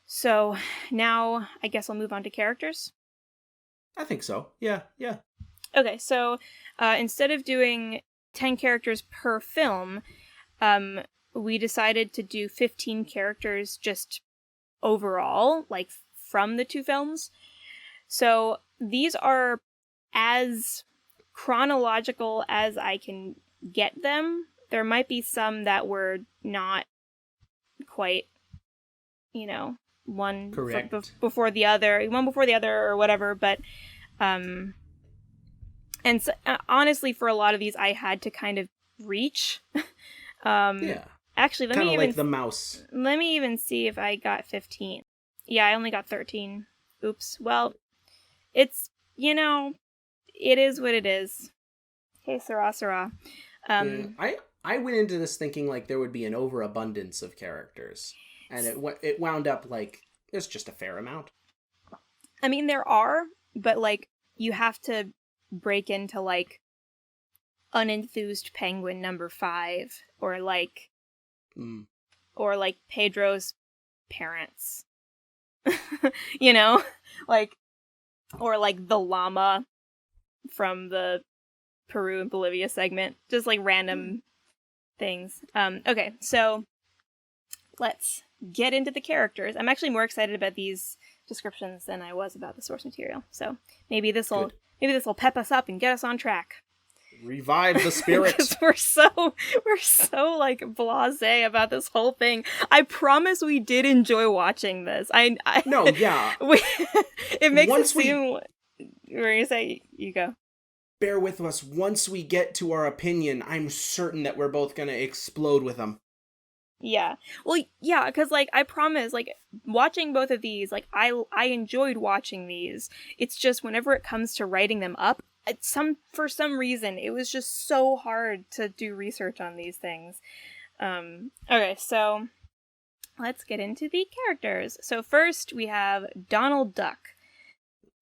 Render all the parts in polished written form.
So now I guess I'll move on to characters. I think so. Yeah. Okay, so instead of doing 10 characters per film, we decided to do 15 characters just overall, like from the two films. So these are as chronological as I can get them. There might be some that were not quite, one before the other, or whatever, but and so, honestly, for a lot of these, I had to kind of reach. Yeah. Actually, let me even like the mouse. Let me even see if I got 15. Yeah, I only got 13. Oops. Well, it's it is what it is. Hey, Sarah. I went into this thinking like there would be an overabundance of characters, and it wound up like there's just a fair amount. I mean, there are, but like you have to break into like unenthused penguin number 5, or like Pedro's parents, like, or like the llama from the Peru and Bolivia segment, just like random things. Okay, so let's get into the characters. I'm actually more excited about these descriptions than I was about the source material, so maybe this will pep us up and get us on track. Revive the spirit. we're so like blasé about this whole thing. I promise we did enjoy watching this. No, yeah. It makes it seem. We're gonna say you go. Bear with us. Once we get to our opinion, I'm certain that we're both gonna explode with them. Yeah. Well, yeah, because like I promise, like watching both of these, like I enjoyed watching these. It's just whenever it comes to writing them up, for some reason it was just so hard to do research on these things. Okay, so let's get into the characters. So first we have Donald Duck,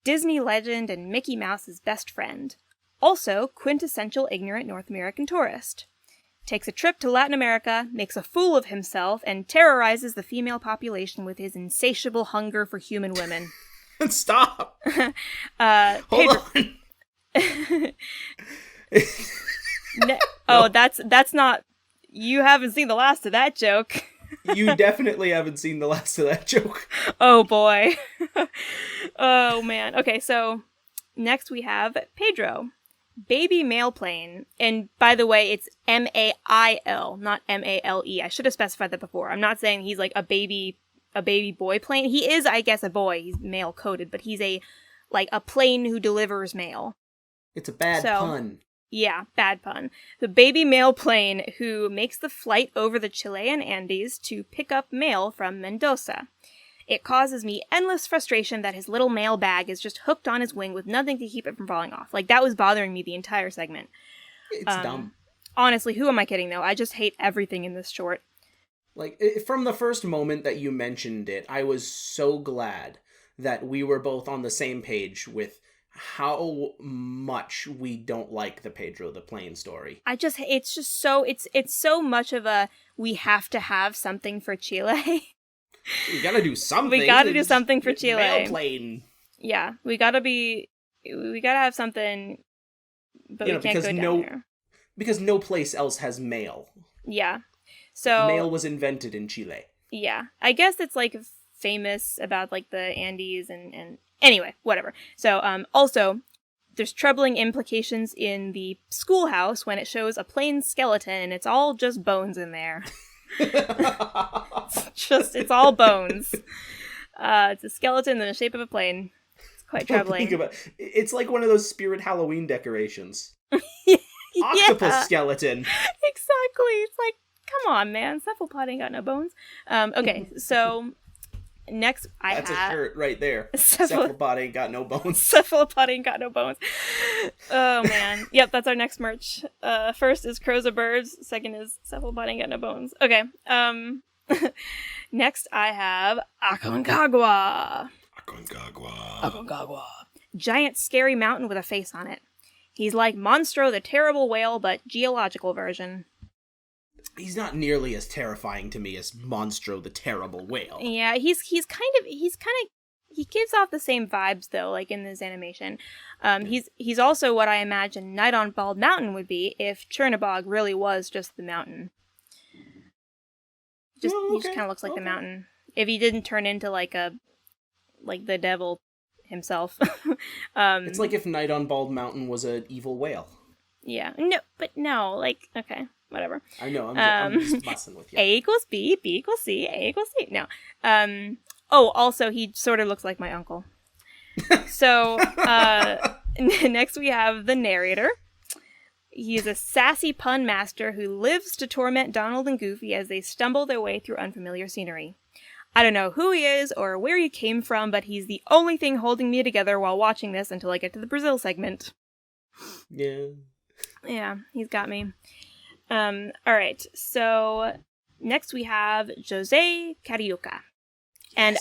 Disney legend and Mickey Mouse's best friend. Also quintessential ignorant North American tourist. Takes a trip to Latin America, makes a fool of himself, and terrorizes the female population with his insatiable hunger for human women. Stop! Hold on. That's not. You haven't seen the last of that joke. You definitely haven't seen the last of that joke. Oh boy. Oh man. Okay, so next we have Pedro, baby male plane, and by the way, it's M-A-I-L, not M-A-L-E. I should have specified that before. I'm not saying he's like a baby boy plane. He is, I guess, a boy. He's male coded, but he's a plane who delivers mail. It's a bad pun. Yeah, bad pun. The baby male plane who makes the flight over the Chilean Andes to pick up mail from Mendoza. It causes me endless frustration that his little mail bag is just hooked on his wing with nothing to keep it from falling off. Like, that was bothering me the entire segment. It's dumb. Honestly, who am I kidding, though? I just hate everything in this short. Like, from the first moment that you mentioned it, I was so glad that we were both on the same page with how much we don't like the Pedro the Plane story. It's so much of a, we have to have something for Chile. We gotta do something. We gotta do something for Chile. Mail plane. Yeah, we gotta have something, but we can't go down there. Because no place else has mail. Yeah. So mail was invented in Chile. Yeah. I guess it's like famous about like the Andes and anyway, whatever. So also there's troubling implications in the schoolhouse when it shows a plain skeleton and it's all just bones in there. It's all bones. It's a skeleton in the shape of a plane. It's quite troubling. It's like one of those Spirit Halloween decorations. Yeah. Octopus skeleton. Exactly. It's like, come on, man. Cephalopod ain't got no bones. Okay, so next That's a shirt right there. Cephalopod ain't got no bones. Cephalopod ain't got no bones. Oh, man. Yep, that's our next merch. First is crows are birds. Second is cephalopod ain't got no bones. Okay. Next I have Aconcagua. Aconcagua. Giant scary mountain with a face on it. He's like Monstro the Terrible Whale, but geological version. He's not nearly as terrifying to me as Monstro the Terrible Whale. Yeah, he gives off the same vibes though, like in this animation. He's also what I imagine Night on Bald Mountain would be if Chernobog really was just the mountain. He just kind of looks like the mountain. If he didn't turn into like the devil himself. It's like if Night on Bald Mountain was an evil whale. Yeah. No, like, okay, whatever. I know, I'm just messing with you. A equals B, B equals C, A equals C. No. Also, he sort of looks like my uncle. So, next we have the narrator. He's a sassy pun master who lives to torment Donald and Goofy as they stumble their way through unfamiliar scenery. I don't know who he is or where he came from, but he's the only thing holding me together while watching this until I get to the Brazil segment. Yeah. Yeah, he's got me. Alright, so next we have Jose Carioca. And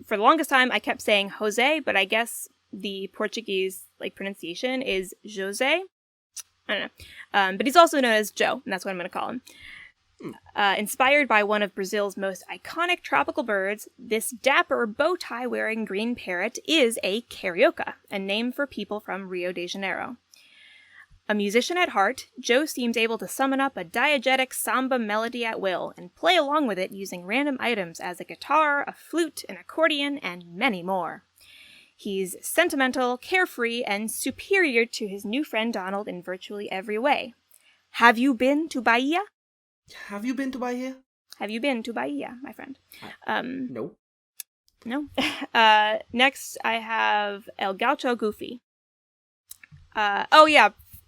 for the longest time, I kept saying Jose, but I guess the Portuguese pronunciation is Jose. I don't know. But he's also known as Joe, and that's what I'm going to call him. Inspired by one of Brazil's most iconic tropical birds, this dapper bow-tie-wearing green parrot is a carioca, a name for people from Rio de Janeiro. A musician at heart, Joe seems able to summon up a diegetic samba melody at will and play along with it using random items as a guitar, a flute, an accordion, and many more. He's sentimental, carefree, and superior to his new friend Donald in virtually every way. Have you been to Bahia? Have you been to Bahia? Have you been to Bahia, my friend? No. No. Next, I have El Gaucho Goofy.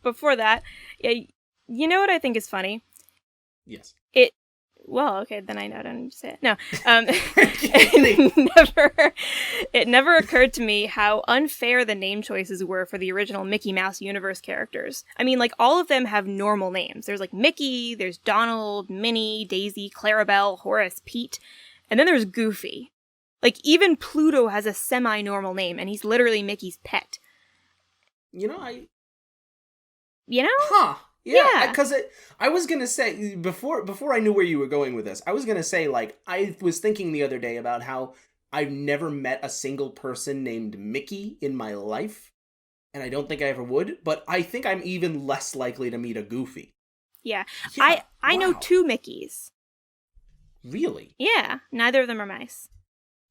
Before that, you know what I think is funny? Yes. Well, okay, then I know I don't need to say it. No. It never occurred to me how unfair the name choices were for the original Mickey Mouse universe characters. I mean, all of them have normal names. There's Mickey, there's Donald, Minnie, Daisy, Clarabelle, Horace, Pete, and then there's Goofy. Even Pluto has a semi-normal name, and he's literally Mickey's pet. Huh. Yeah, because I was going to say, before I knew where you were going with this, I was going to say, I was thinking the other day about how I've never met a single person named Mickey in my life, and I don't think I ever would, but I think I'm even less likely to meet a Goofy. Yeah. I know 2 Mickeys. Really? Yeah, neither of them are mice.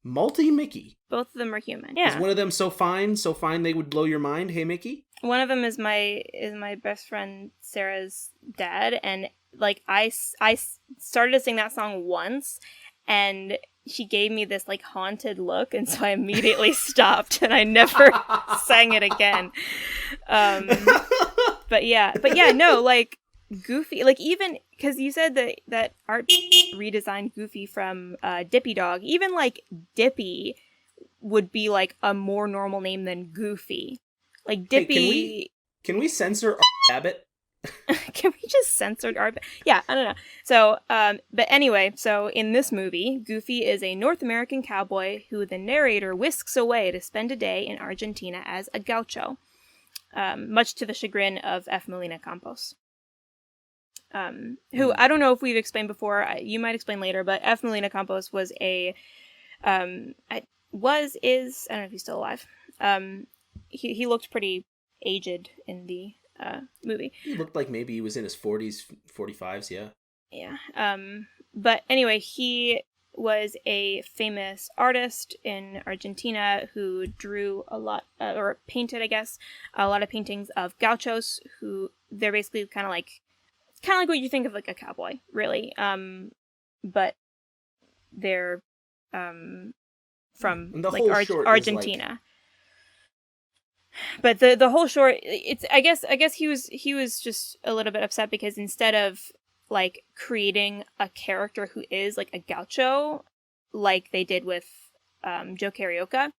Multi-Mickey? Both of them are human. Yeah. Is one of them so fine they would blow your mind? Hey, Mickey? One of them is my best friend Sarah's dad, and I started to sing that song once, and she gave me this haunted look, and so I immediately stopped, and I never sang it again. But yeah, no, Goofy, even because you said that Art redesigned Goofy from Dippy Dog, even Dippy would be a more normal name than Goofy. Dippy. Hey, can we censor Abbott? Can we just censor Art? Yeah, I don't know. So, but anyway, so in this movie, Goofy is a North American cowboy who the narrator whisks away to spend a day in Argentina as a gaucho, much to the chagrin of F. Molina Campos. Who I don't know if we've explained before. You might explain later, but F. Molina Campos was I don't know if he's still alive. He looked pretty aged in the movie. He looked like maybe he was in his 40s, 45s, yeah. Yeah. But anyway, he was a famous artist in Argentina who drew a lot, or painted, I guess, a lot of paintings of gauchos who they're basically kind of like what you think of a cowboy, really. But they're from Argentina. But the whole short, it's I guess he was just a little bit upset because instead of creating a character who is a gaucho, like they did with Joe Carioca,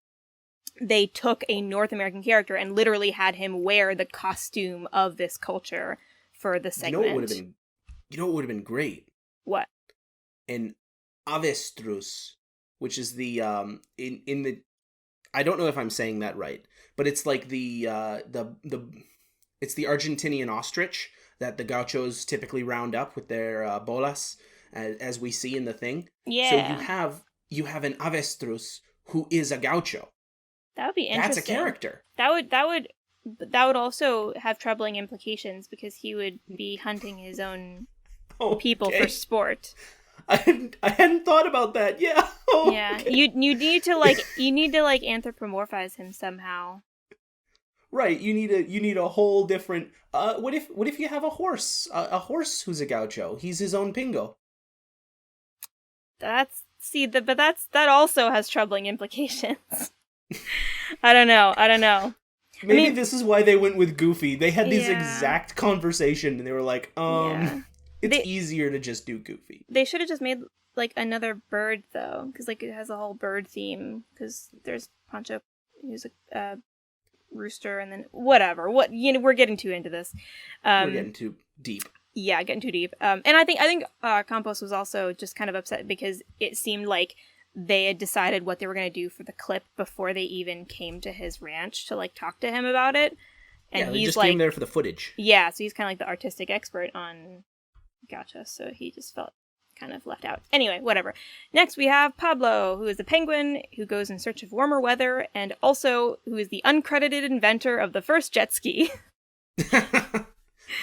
they took a North American character and literally had him wear the costume of this culture for the segment. You know what would have been great? What? An avestruz, which is the in the I don't know if I'm saying that right, but it's the It's the Argentinian ostrich that the gauchos typically round up with their bolas, as we see in the thing. Yeah. So you have an avestruz who is a gaucho. That would be interesting. That's a character. That would also have troubling implications because he would be hunting his own people for sport. I hadn't thought about that. Yeah. Yeah. You need to anthropomorphize him somehow. Right. You need a whole different. What if you have a horse? A horse who's a gaucho. He's his own pingo. That also has troubling implications. I don't know. Maybe this is why they went with Goofy. They had this exact conversation, and they were like, it's easier to just do Goofy. They should have just made, like, another bird, though, because, like, it has a whole bird theme, because there's Pancho, who's a rooster, and then whatever. We're getting too into this. We're getting too deep. Yeah, getting too deep. And I think Campos was also just kind of upset because it seemed like they had decided what they were going to do for the clip before they even came to his ranch to, like, talk to him about it. And they just came there for the footage. Yeah, so he's kind of like the artistic expert on Gaucho, so he just felt kind of left out. Anyway, whatever. Next we have Pablo, who is a penguin who goes in search of warmer weather, and also who is the uncredited inventor of the first jet ski.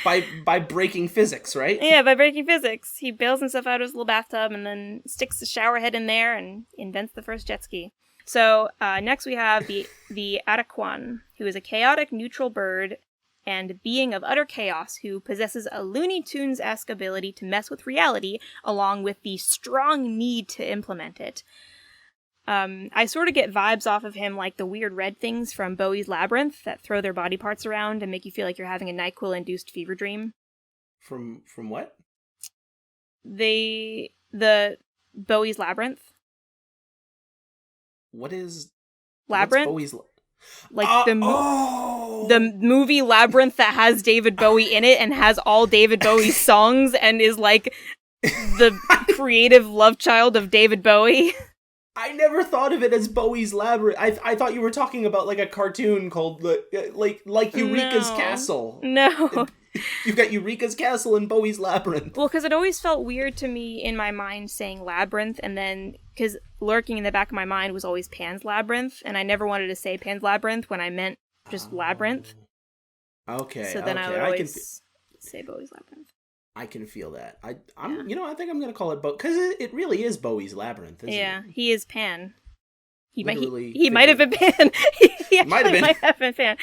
By breaking physics, right? Yeah, by breaking physics. He bails himself out of his little bathtub and then sticks the shower head in there and invents the first jet ski. So next we have the Araquan, who is a chaotic neutral bird and being of utter chaos who possesses a Looney Tunes-esque ability to mess with reality along with the strong need to implement it. I sort of get vibes off of him like the weird red things from Bowie's Labyrinth that throw their body parts around and make you feel like you're having a NyQuil-induced fever dream. From what? The Bowie's Labyrinth. What is Labyrinth? Bowie's the movie Labyrinth that has David Bowie in it and has all David Bowie's songs and is like the creative love child of David Bowie. I never thought of it as Bowie's Labyrinth. I thought you were talking about like a cartoon called like Eureka's Castle. No. You've got Eureka's Castle and Bowie's Labyrinth. Well, because it always felt weird to me in my mind saying Labyrinth, and then, because lurking in the back of my mind was always Pan's Labyrinth, and I never wanted to say Pan's Labyrinth when I meant just Labyrinth. Okay. So then I would always say Bowie's Labyrinth. I can feel that. I think I'm gonna call it because it really is Bowie's Labyrinth, isn't it? He is Pan. He Literally might have been Pan. He might have been Pan.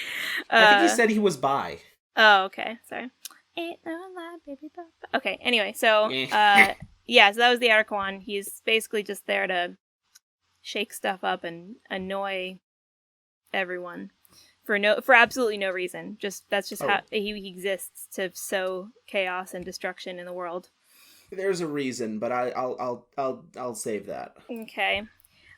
I think he said he was bi. Oh, okay. Sorry. Ain't no lie, baby. Okay. Anyway, so so that was the Araquan. He's basically just there to shake stuff up and annoy everyone. For absolutely no reason. That's just how he exists, to sow chaos and destruction in the world. There's a reason, but I'll save that. Okay.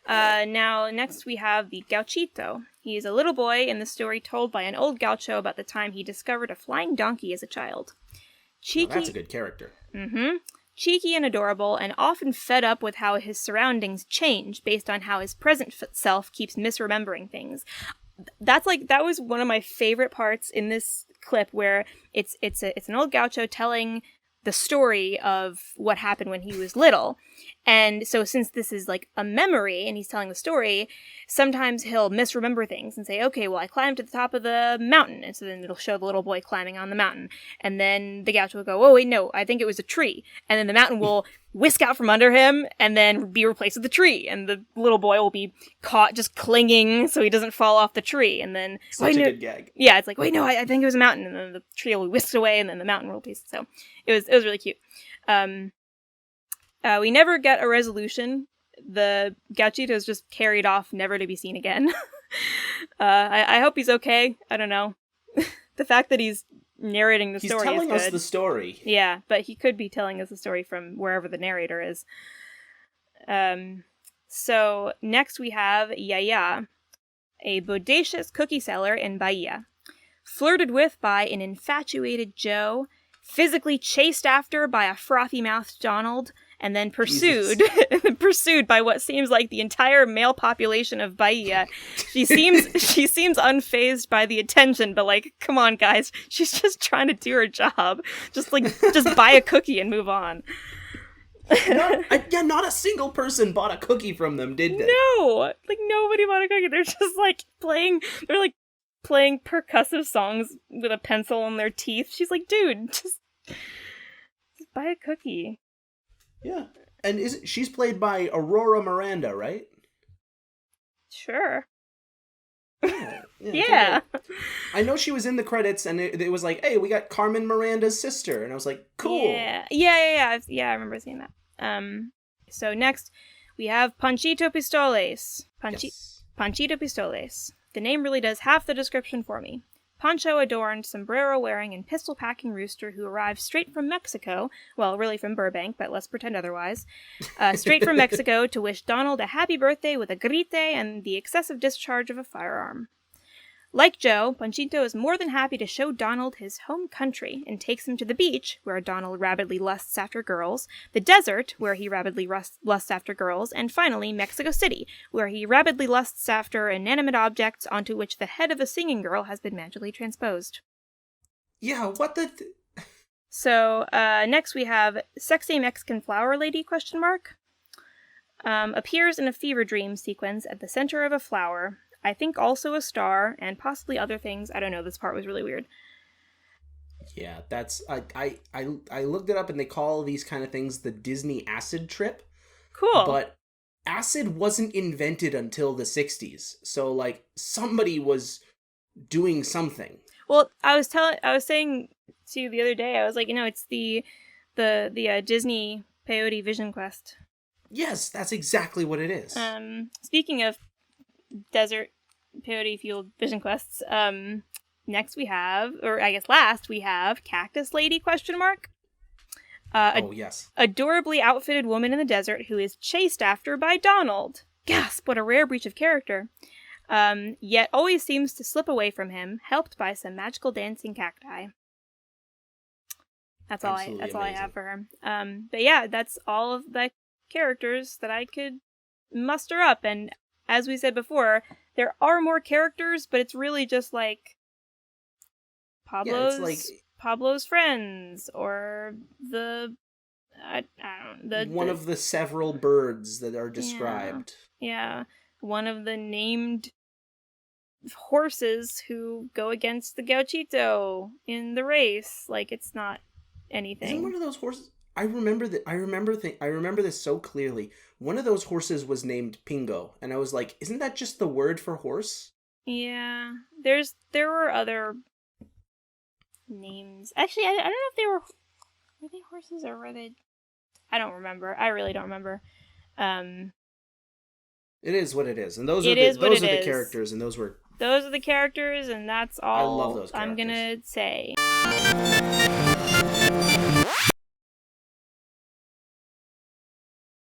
Now next we have the Gauchito. He is a little boy in the story told by an old gaucho about the time he discovered a flying donkey as a child. Cheeky. That's a good character. Mm-hmm. Cheeky and adorable, and often fed up with how his surroundings change based on how his present self keeps misremembering things. That was one of my favorite parts in this clip, where it's an old gaucho telling the story of what happened when he was little. And so since this is like a memory and he's telling the story, sometimes he'll misremember things and say, okay, well, I climbed to the top of the mountain. And so then it'll show the little boy climbing on the mountain. And then the gaucho will go, oh, wait, no, I think it was a tree. And then the mountain will whisk out from under him and then be replaced with the tree. And the little boy will be caught just clinging so he doesn't fall off the tree. And then... Such a good gag. Yeah, it's like, wait, no, I think it was a mountain. And then the tree will be whisked away and then the mountain will be... So it was really cute. We never get a resolution. The Gauchito is just carried off, never to be seen again. I hope he's okay. I don't know. The fact that he's narrating the story is good. He's telling us the story. Yeah, but he could be telling us the story from wherever the narrator is. So next we have Yaya, a bodacious cookie seller in Bahia. Flirted with by an infatuated Joe, physically chased after by a frothy-mouthed Donald, and then pursued by what seems like the entire male population of Bahia. She seems unfazed by the attention, but like, come on, guys, she's just trying to do her job. Just buy a cookie and move on. Not a single person bought a cookie from them, did they? No, like nobody bought a cookie. They're just like playing percussive songs with a pencil in their teeth. She's like, dude, just buy a cookie. Yeah, and she's played by Aurora Miranda, right? Sure. Yeah. Yeah. I know she was in the credits, and it was like, hey, we got Carmen Miranda's sister, and I was like, cool. Yeah. I remember seeing that. So next we have Panchito Pistoles. Panchito Pistoles. The name really does half the description for me. Poncho-adorned, sombrero-wearing, and pistol-packing rooster who arrives straight from Mexico, well, really from Burbank, but let's pretend otherwise, straight from Mexico to wish Donald a happy birthday with a grite and the excessive discharge of a firearm. Like Joe, Panchito is more than happy to show Donald his home country and takes him to the beach, where Donald rabidly lusts after girls, the desert, where he rabidly lusts after girls, and finally Mexico City, where he rabidly lusts after inanimate objects onto which the head of a singing girl has been magically transposed. Yeah, what the... So, next we have Sexy Mexican Flower Lady, ? Appears in a fever dream sequence at the center of a flower, I think also a star, and possibly other things. I don't know, this part was really weird. Yeah, that's... I looked it up, and they call these kind of things the Disney acid trip. Cool. But acid wasn't invented until the 60s, so, like, somebody was doing something. Well, I was saying to you the other day, I was like, it's the Disney Peyote Vision Quest. Yes, that's exactly what it is. Speaking of desert peyote fueled vision quests, next we have, or I guess last we have Cactus Lady ? Yes. Adorably outfitted woman in the desert who is chased after by Donald. Gasp, what a rare breach of character. Yet always seems to slip away from him, helped by some magical dancing cacti. That's all I have for her. But yeah, that's all of the characters that I could muster up, and as we said before, there are more characters, but it's really just like Pablo's friends, or the one of the several birds that are described. Yeah, one of the named horses who go against the Gauchito in the race. Like, it's not anything. Isn't one of those horses? I remember this so clearly. One of those horses was named Pingo, and I was like, isn't that just the word for horse? Yeah, there were other names. Actually, I don't know if were they horses or were they... I don't remember. I really don't remember. It is what it is, and those are the characters, and those are the characters, and that's all I love those characters. I'm gonna say.